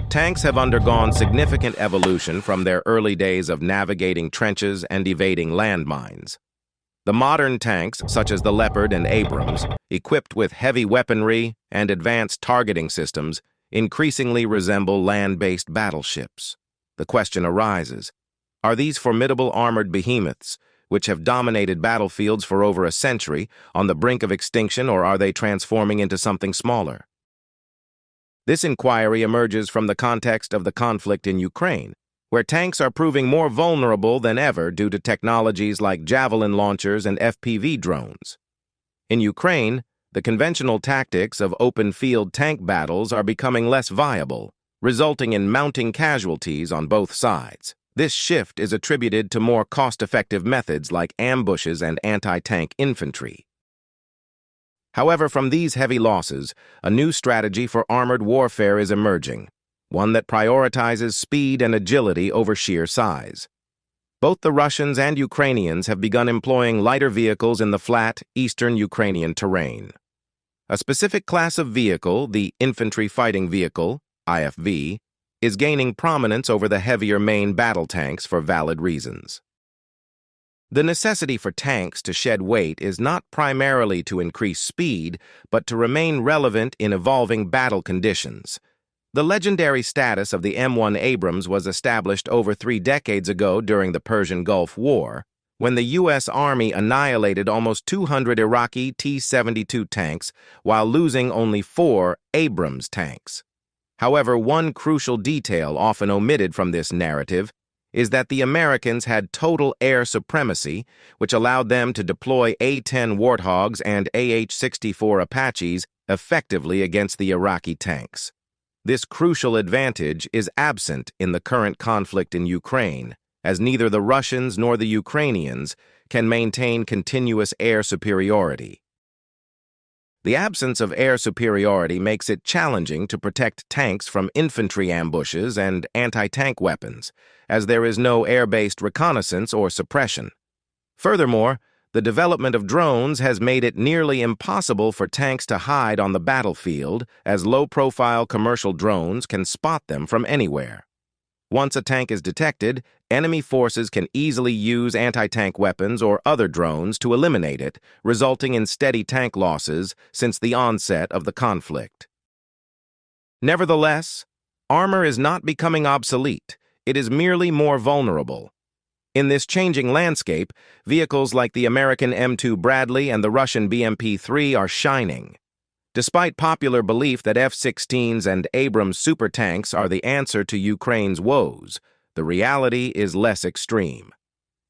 Tanks have undergone significant evolution from their early days of navigating trenches and evading landmines. The modern tanks, such as the Leopard and Abrams, equipped with heavy weaponry and advanced targeting systems, increasingly resemble land-based battleships. The question arises, are these formidable armored behemoths, which have dominated battlefields for over a century, on the brink of extinction, or are they transforming into something smaller? This inquiry emerges from the context of the conflict in Ukraine, where tanks are proving more vulnerable than ever due to technologies like javelin launchers and FPV drones. In Ukraine, the conventional tactics of open-field tank battles are becoming less viable, resulting in mounting casualties on both sides. This shift is attributed to more cost-effective methods like ambushes and anti-tank infantry. However, from these heavy losses, a new strategy for armored warfare is emerging, one that prioritizes speed and agility over sheer size. Both the Russians and Ukrainians have begun employing lighter vehicles in the flat, eastern Ukrainian terrain. A specific class of vehicle, the Infantry Fighting Vehicle, IFV, is gaining prominence over the heavier main battle tanks for valid reasons. The necessity for tanks to shed weight is not primarily to increase speed, but to remain relevant in evolving battle conditions. The legendary status of the M1 Abrams was established over 3 decades ago during the Persian Gulf War, when the U.S. Army annihilated almost 200 Iraqi T-72 tanks while losing only 4 Abrams tanks. However, one crucial detail often omitted from this narrative is that the Americans had total air supremacy, which allowed them to deploy A-10 Warthogs and AH-64 Apaches effectively against the Iraqi tanks. This crucial advantage is absent in the current conflict in Ukraine, as neither the Russians nor the Ukrainians can maintain continuous air superiority. The absence of air superiority makes it challenging to protect tanks from infantry ambushes and anti-tank weapons, as there is no air-based reconnaissance or suppression. Furthermore, the development of drones has made it nearly impossible for tanks to hide on the battlefield, as low-profile commercial drones can spot them from anywhere. Once a tank is detected, enemy forces can easily use anti-tank weapons or other drones to eliminate it, resulting in steady tank losses since the onset of the conflict. Nevertheless, armor is not becoming obsolete. It is merely more vulnerable. In this changing landscape, vehicles like the American M2 Bradley and the Russian BMP-3 are shining. Despite popular belief that F-16s and Abrams supertanks are the answer to Ukraine's woes, the reality is less extreme.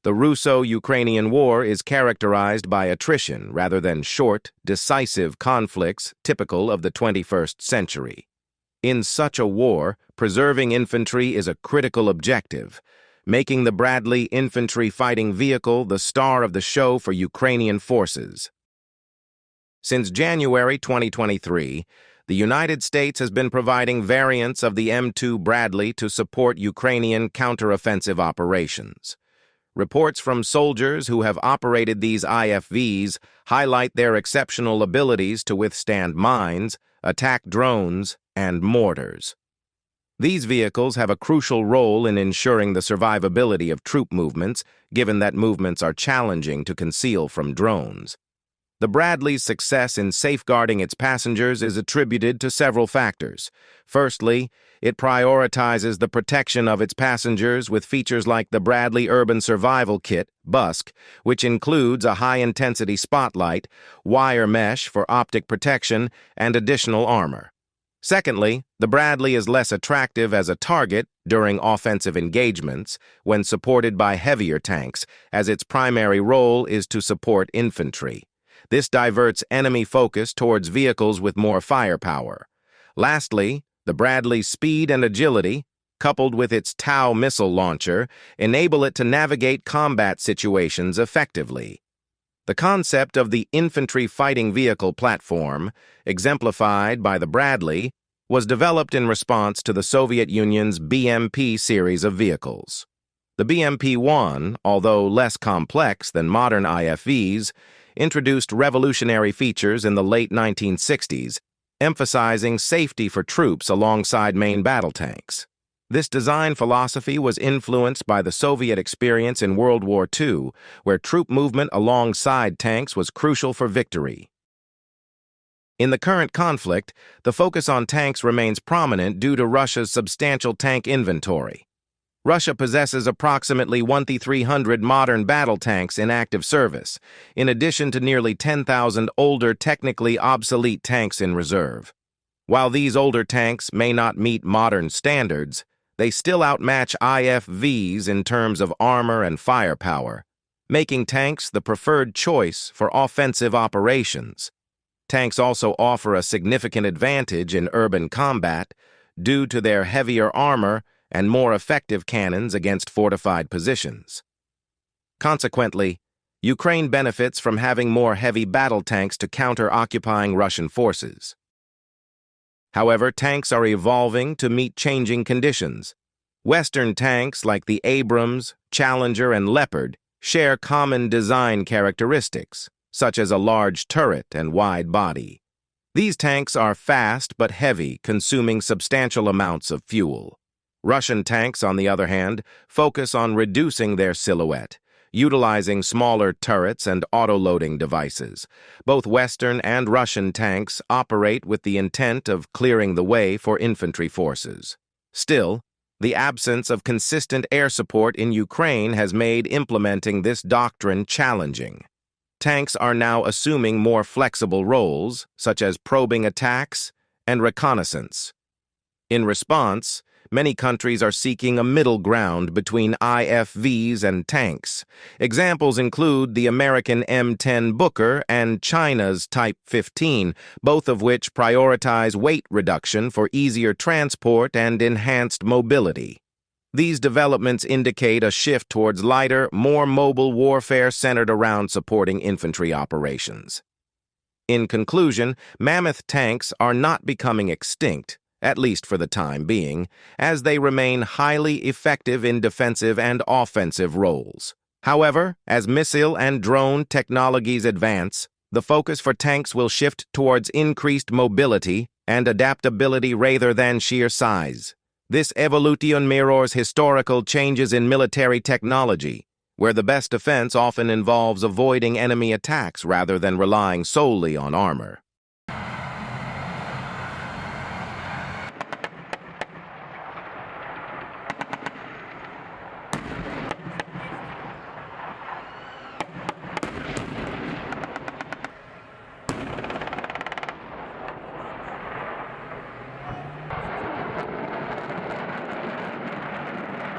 The Russo-Ukrainian War is characterized by attrition rather than short, decisive conflicts typical of the 21st century. In such a war, preserving infantry is a critical objective, making the Bradley Infantry Fighting Vehicle the star of the show for Ukrainian forces. Since January 2023, the United States has been providing variants of the M2 Bradley to support Ukrainian counteroffensive operations. Reports from soldiers who have operated these IFVs highlight their exceptional abilities to withstand mines, attack drones, and mortars. These vehicles have a crucial role in ensuring the survivability of troop movements, given that movements are challenging to conceal from drones. The Bradley's success in safeguarding its passengers is attributed to several factors. Firstly, it prioritizes the protection of its passengers with features like the Bradley Urban Survival Kit, BUSK, which includes a high-intensity spotlight, wire mesh for optic protection, and additional armor. Secondly, the Bradley is less attractive as a target during offensive engagements when supported by heavier tanks, as its primary role is to support infantry. This diverts enemy focus towards vehicles with more firepower. Lastly, the Bradley's speed and agility, coupled with its TOW missile launcher, enable it to navigate combat situations effectively. The concept of the Infantry Fighting Vehicle platform, exemplified by the Bradley, was developed in response to the Soviet Union's BMP series of vehicles. The BMP-1, although less complex than modern IFVs, introduced revolutionary features in the late 1960s, emphasizing safety for troops alongside main battle tanks. This design philosophy was influenced by the Soviet experience in World War II, where troop movement alongside tanks was crucial for victory. In the current conflict, the focus on tanks remains prominent due to Russia's substantial tank inventory. Russia possesses approximately 1,300 modern battle tanks in active service, in addition to nearly 10,000 older, technically obsolete tanks in reserve. While these older tanks may not meet modern standards, they still outmatch IFVs in terms of armor and firepower, making tanks the preferred choice for offensive operations. Tanks also offer a significant advantage in urban combat due to their heavier armor and more effective cannons against fortified positions. Consequently, Ukraine benefits from having more heavy battle tanks to counter occupying Russian forces. However, tanks are evolving to meet changing conditions. Western tanks like the Abrams, Challenger, and Leopard share common design characteristics, such as a large turret and wide body. These tanks are fast but heavy, consuming substantial amounts of fuel. Russian tanks, on the other hand, focus on reducing their silhouette, utilizing smaller turrets and auto-loading devices. Both Western and Russian tanks operate with the intent of clearing the way for infantry forces. Still, the absence of consistent air support in Ukraine has made implementing this doctrine challenging. Tanks are now assuming more flexible roles, such as probing attacks and reconnaissance. In response, many countries are seeking a middle ground between IFVs and tanks. Examples include the American M10 Booker and China's Type 15, both of which prioritize weight reduction for easier transport and enhanced mobility. These developments indicate a shift towards lighter, more mobile warfare centered around supporting infantry operations. In conclusion, mammoth tanks are not becoming extinct, at least for the time being, as they remain highly effective in defensive and offensive roles. However, as missile and drone technologies advance, the focus for tanks will shift towards increased mobility and adaptability rather than sheer size. This evolution mirrors historical changes in military technology, where the best defense often involves avoiding enemy attacks rather than relying solely on armor.